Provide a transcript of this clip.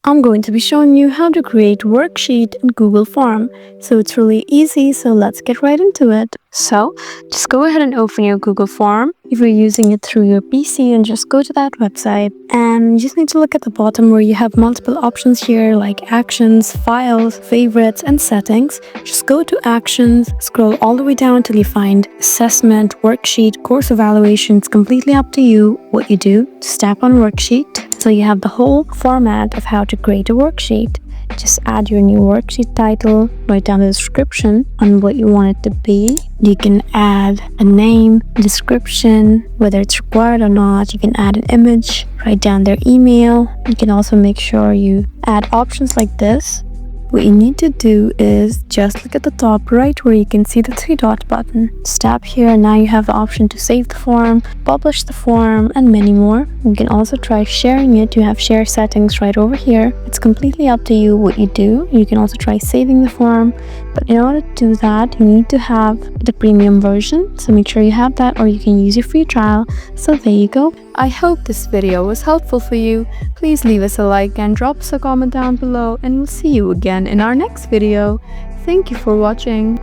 I'm going to be showing you how to create worksheet in Google Form. So it's really easy, so let's get right into it. So just go ahead and open your Google Form. If you're using it through your PC, and just go to that website, and you just need to look at the bottom where you have multiple options here like actions, files, favorites, and settings. Just go to actions, scroll all the way down till you find assessment, worksheet, course evaluation. It's completely up to you what you do. Just tap on worksheet. So you have the whole format of how to create a worksheet. Just add your new worksheet title, write down the description on what you want it to be. You can add a name, description, whether it's required or not. You can add an image, write down their email. You can also make sure you add options like this. What you need to do is just look at the top right where you can see the three dot button. Just tap here, and now you have the option to save the form, publish the form, and many more. You can also try sharing it. You have share settings right over here. It's completely up to you what you do. You can also try saving the form, but in order to do that, you need to have the premium version. So make sure you have that, or you can use your free trial. So there you go. I hope this video was helpful for you. Please leave us a like and drop us a comment down below, and we'll see you again in our next video. Thank you for watching.